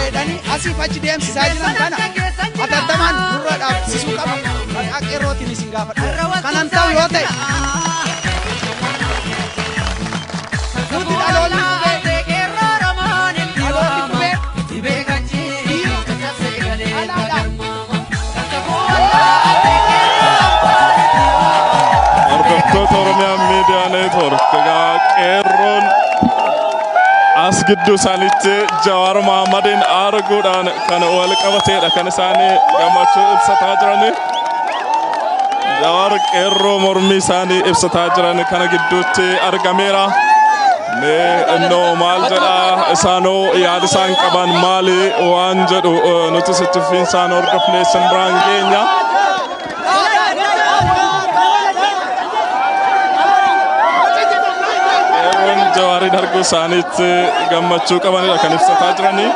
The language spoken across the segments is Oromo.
jedhanii asii fachi deemsisaa jiran kana atattamaan burra dhaabsisuu qaba. Maqaa qeerrootiin isin gaafadha. Kanan ta'u yoo ta'e nuti dhaloonni kubee qeerroo Oromoon dhaloonni kubee dhibee kachii alaadhaan. Hordoftoota Oromiyaa Miidiyaa Neetwoork qeerroon as gidduu isaaniitti Jawaar Mohammadiin arguudhaan kan wal qabateedha kan isaanii gammachuu ibsataa jirani. Jawaar qeerroo mormii isaanii ibsataa jiran kana gidduutti argameera. Innoo maal jedha isaanoo yaada isaan qaban maali waan jedhu nuti sitti fiinsaan hordofnee simbiraan geenya. Jawaarin arguu isaaniitti gammachuu qabanidha kan ibsataa jiranii.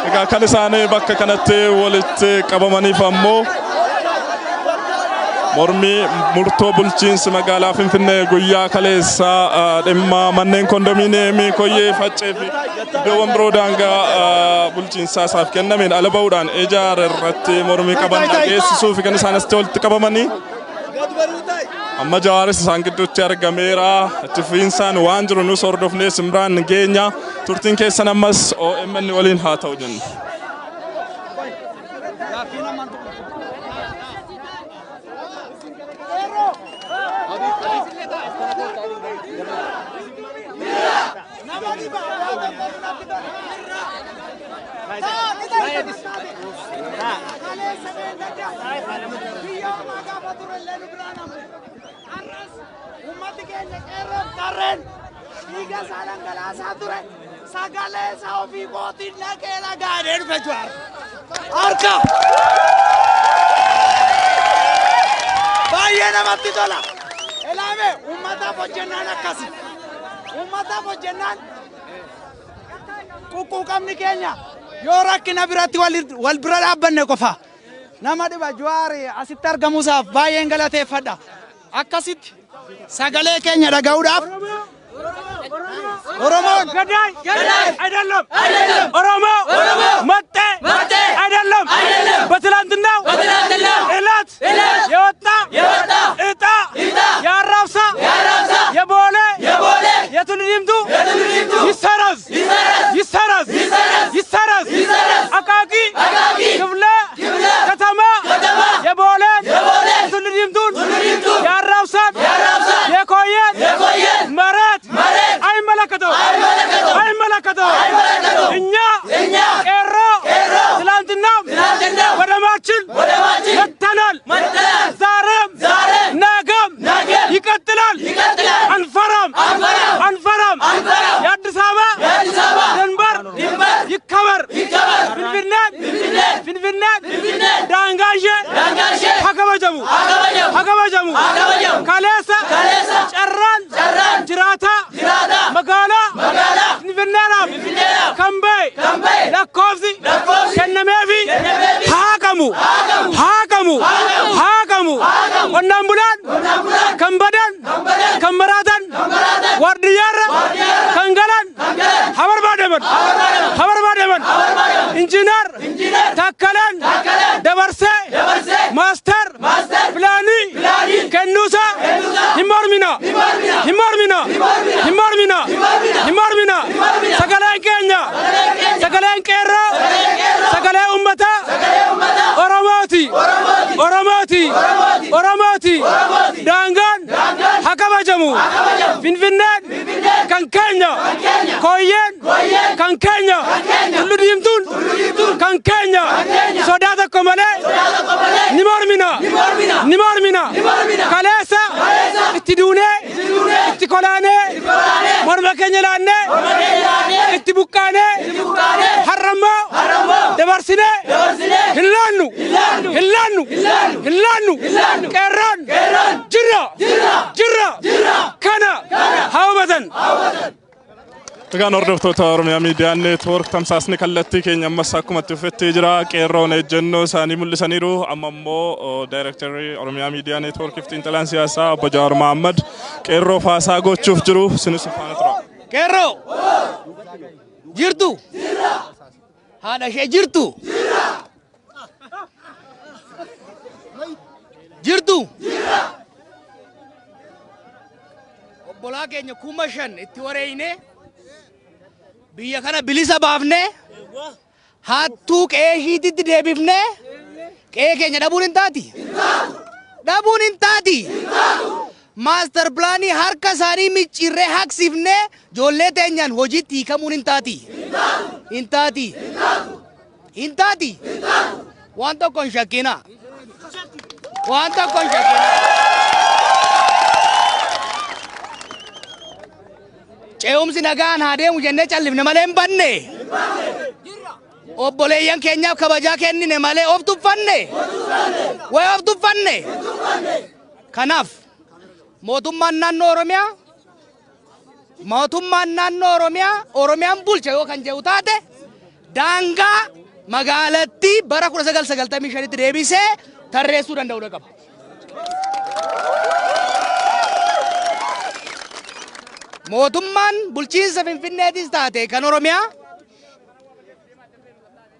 Egaa kan isaanii bakka kanatti walitti qabamaniif ammoo mormii murtoo bulchiinsi magaalaa Finfinnee guyyaa kaleessaa dhimma manneen kondominiyeemii Koyyee Faccee fi iddoowwan biroo daangaa bulchiinsaa isaaf kennameen ala ba'uudhaan ijaara irratti mormii qaban dhageessisuu fi kan isaan asitti walitti qabamanii. Amma Jawaaris isaan gidduutti argameera. Itti fufiinsaan waan jiru nus hordofnee simbiraan geenya. Turtiin keessan ammas OMN waliin haa ta'u jenna. Ummati keenya qeerroof qarreen dhiiga isaa dhangalaasaa ture sagalee isaa ofii kootiin dhaqee dhagaadhee dhufe Jawaar. Harka! Baay'ee namatti tola. Ilaame ummataaf hojjennaan akkasi. Ummataaf hojjennaan quuqqamni keenya yoo rakkina biratti wal bira dhaabbanne qofa. Nama dhiba Jawaar asitti argamuusaaf baay'een galateeffadha. Akkasitti sagalee keenya dhaga'uudhaaf Oromoon ገዳይ አይደለም ኦሮሞ መጤ አይደለም በትላንትናው እለት የወጣ እጣ ያራብሳ የቦሌ የቱልዲምቱ ይሰረዝ አቃቂ ክፍለ ከተማ የቦሌ የቱልዲምቱን ያራብሳት የኮየን መሬት አይመለከተው እኛ ቀሮ ትላንትና ወደማችን መተናል። ዛሬም ነገም ይቀጥላል። አንፈራም። የአዲስ አበባ ድንበር ይከበር። ፊንፊኔን ዳንጋሼ ሀገበጀሙ ካሌሳ ጨራን ጅራታ መጋላ ፊንፊኔናፍ ከምበይ lakkoofsi kennameefi haaqamu qonnaan bulaan kan badan kan maraatan waardiyyaarra kan galan habarbaademan injiinar takkalaan dabarsee maaster pilaanii kennuusa hin mormina sagaleen keenya sagaleen qeerroo sagalee ummata Oromooti daangaan hakabajamu Finfinneen kan keenya Koyyeen kan keenya Tullu Diimtuun kan keenya sodaa tokko malee ni mormina kaleessa itti duunee itti kolaanee morma keenya laannee itti buqqaanee harrammoo dabarsinee hin laannu qeerroon jirra kana haa hubatan. Egaan hordoftoota Oromiyaa Miidiyaa Neetwoork tamsaasni kallattii keenya ammas akkuma itti fufettee jira. Qeerroon ejjennoo isaanii mul'isaniiru. Amma immoo Daayirektarri Oromiyaa Miidiyaa Neetwoork xiinxalaan siyaasaa obbo Jawaar Mohammad qeerroo haasaa gochuuf jiru. Sinis faana tura. Qeerroo jirtu haadha ishee jirtu jirtu obbolaa keenya 5,000 itti wareeyne biyya kana bilisa baafne hattuu qe'ee ishiititti deebifne qe'ee keenya dhabuun hin taati dhabuun hin taati master plaanii harka isaanii micciirree haqsifne ijoollee teenyaan hojiitti hiikamuun hin taati hin taati hin taati waan tokko hin shakkina waan tokko hin shakkina ce'umsi nagaan haa deemu jennee callifne malee hin banne obboleeyyan keenyaaf kabajaa kennine malee of tuffanne way of tuffanne kanaaf mootummaan naannoo Oromiyaa Oromiyaan bulcha yoo kan jedhu taate daangaa magaalattii bara 1995 tti deebisee tarreessuu danda'uu qaba. Mootummaan bulchiinsa Finfinneetis taate kan Oromiyaa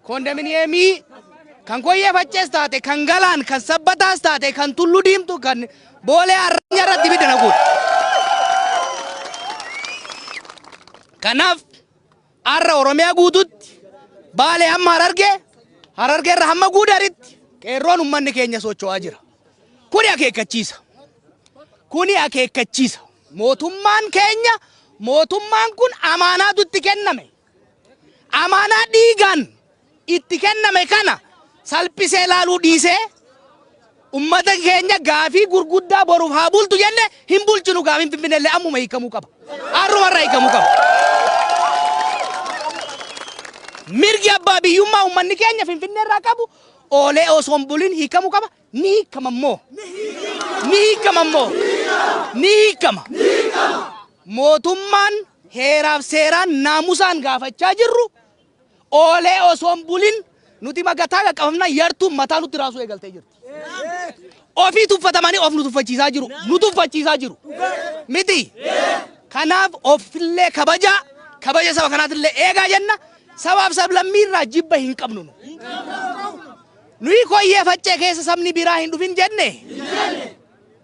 kondominiyeemii kan Koyyee Faccees taate kan Galaan kan Sabbataas taate kan Tulluu Diimtuu kan Boolee Arranya irratti ibidda naquudha. Kanaaf har'a Oromiyaa guututti Baalee hamma Harargee irra hamma Guudaritti qeerroon uummanni keenya socho'aa jira. Kuni akeekkachiisa. Mootummaan keenya mootummaan kun amaanaatu itti kenname. Amaanaa dhiigaan itti kenname kana salphisee laaluu dhiisee ummata keenya gaafii gurguddaa boruuf haa bultu jenne hin bulchinu gaafiin Finfinneellee ammuma hiikamuu qaba. Har'umarraa hiikamuu qaba. Mirgi abbaa biyyummaa uummanni keenya Finfinneerraa qabu oolee osoo hin bulin hiikamuu qaba. Ni hiikama. Mootummaan heeraaf seeraan naamusaan gaafachaa jirru oolee osoo hin bulin nuti magataa qaqqabamna yartuun mataa nutti raasuu eegaltee jirti. Ofii tuffatamanii of nu tuffachiisaa jiru. Miti. Kanaaf ofillee kabaja saba kanaatillee eegaa jenna. Sabaaf sablammii irraa jibba hin qabnu. Nuyi Koyyee Faccee keessa sabni biraa hin dhufin jenne.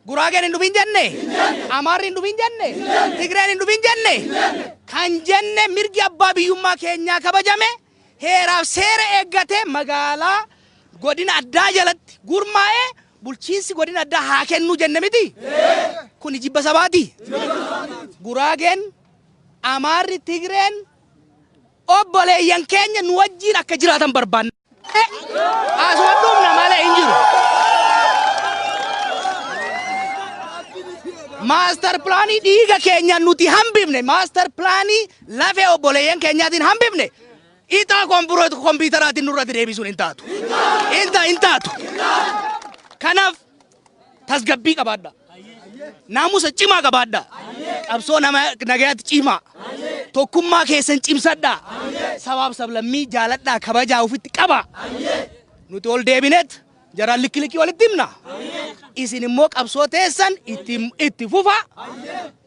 Guraageen hin dhufin jenne. Amaarri hin dhufin jenne. Tigreen hin dhufin jenne. Kan jenne mirgi abbaa biyyummaa keenyaa kabajame heeraaf seera eeggatee magaalaa godina addaa jalatti gurmaa'ee bulchiinsi godina addaa haa kennu jenne miti. Kuni jibba sabaati. Guraageen, Amaarri, Tigreen obboleeyyan keenya nu wajjin akka jiraatan barbaanna. Aswadduumna malee hin jiru. Master plaanii dhiiga keenya nuti hambifne, master plaanii lafee obboleeyyan keenyaatiin hambifne. Ixaa kompiitaraatiin nurratti deebisuun hin taatu. Hin taatu. Kanaaf tasgabbii qabaadha. Naamusa cimaa qabaadha. Qabsoo nagayaatti cimaa. Tokkummaa keessan cimsadha. Sabaaf sablammii jaaladhaa kabajaa ofitti qaba. Nuti ol deebineet jaraan likki walitti himna. Isin immoo qabsoo teessan itti fufa.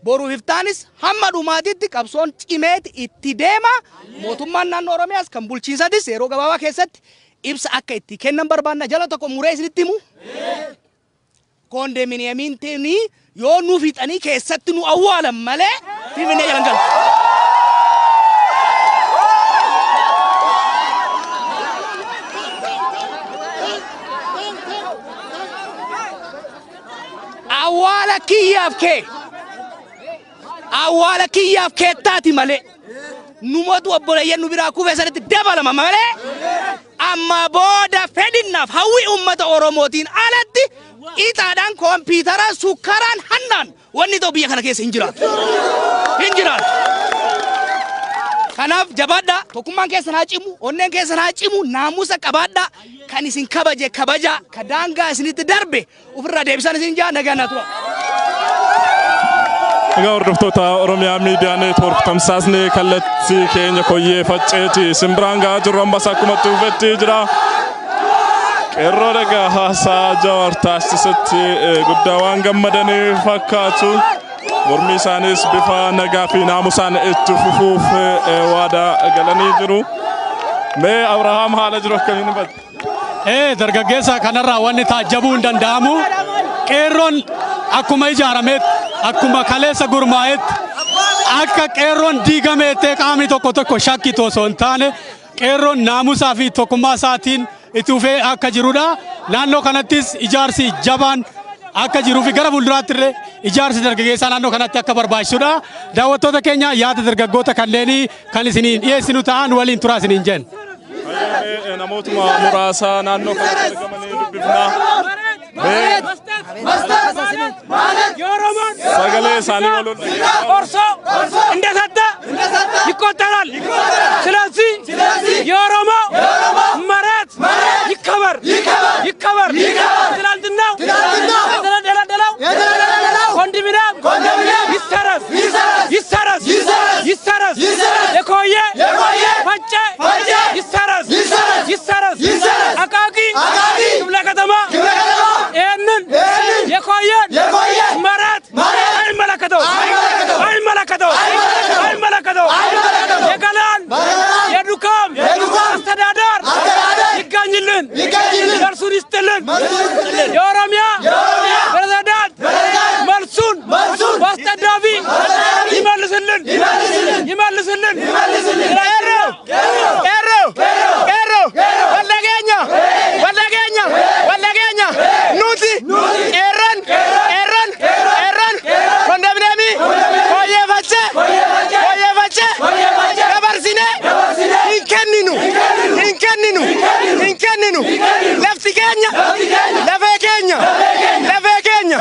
Boruuf iftaanis hamma dhumaatitti qabsoon cimeeti itti deema. Mootummaan naannoo Oromiyaas kan bulchiinsatis yeroo gabaabaa keessatti ibsa akka itti kennan barbaanna. Jala tokko muree isinitti himu. Kondominiyeemiin yoo nu fixanii keessatti nu awwaalan malee Finfinnee jalan galu. Awwaala kiyyaaf keettaati malee numatu obboleeyyan nu biraa kufee sanitti dabalama malee amma booda fedhinnaaf hawwii uummata Oromootiin alatti ixaadhaan kompiitaraan sukkaraan hannaan wanni ta'u biyya kana keessa hin jiraatu. Kanaaf jabaadhaa tokkummaan keessan haa cimu, onneen keessan haa cimu, naamusa qabaadhaa kan isin kabaje kabaja ka daangaa isinitti darbe ofirraa deebisan isin jaa nagaan haa tura. Egaa hordoftoota Oromiyaa Miidiyaa Neetwoork tamsaasni kallattii keenya Koyyee Facceeti simbiraan gahaa jirru ammas akkuma tuufetti jira. Qeerroo dhagaa haasaa Jawaar taasisatti guddaa waan gammadanii fakkaatu. Mormii isaanis bifa nagaa fi naamusaan itti fufuuf waadaa galanii jiru. Mee Abrahaam haala jiru akkamiin bat? Dargaggeessa kanarraa wanni taajjabuu hin danda'amu. Qeerroon akkuma ijaarameet akkuma kaleessa gurmaa'eet akka qeerroon diigameettee qaamni tokko shakkitu osoo hin taane qeerroon naamusaa fi tokkummaa isaatiin itti fufee akka jirudha. Naannoo kanattis ijaarsi jabaan akka jiruu fi gara fuulduraatti illee ijaarsi dargaggeessaa naannoo kanatti akka barbaachisudha. Daawwattoota keenya yaada dargaggoota kanneenii kan isiniin dhiyeessinu ta'an waliin turaa isiniin jenna. Namootuma muraasa naannoo kanatti argamanii dubbifnaa. Sagalee isaanii waloon Orso እንደሰጠ ይቆጠራል። ስለዚህ የኦሮሞ መሬት ይከበር ይከበር። ትናንትናው የተደለደለው ኮንዶሚኒየም ይሰረዝ ይሰረዝ ይሰረዝ። የኮየ ፈጨ ይሰረዝ ይሰረዝ። አቃቂ ክፍለ ከተማ ይህንን የኮየን መሬት አይመለከተው አይመለከተው አይመለከተው። የገላን የዱካም አስተዳደር ይገኝልን ደርሱን ይስጥልን። የኦሮሚያ ፕሬዝዳንት መልሱን በአስጠዳፊ ይመልስልን ይመልስልን። ወለገኛ ኑቲ ኤረን ኮንዶሚኒየሚ ኮየፈቼ ገበርሲኔ ኢንከኒኑ ለፍቲ ኬኛ ለፌ ኬኛ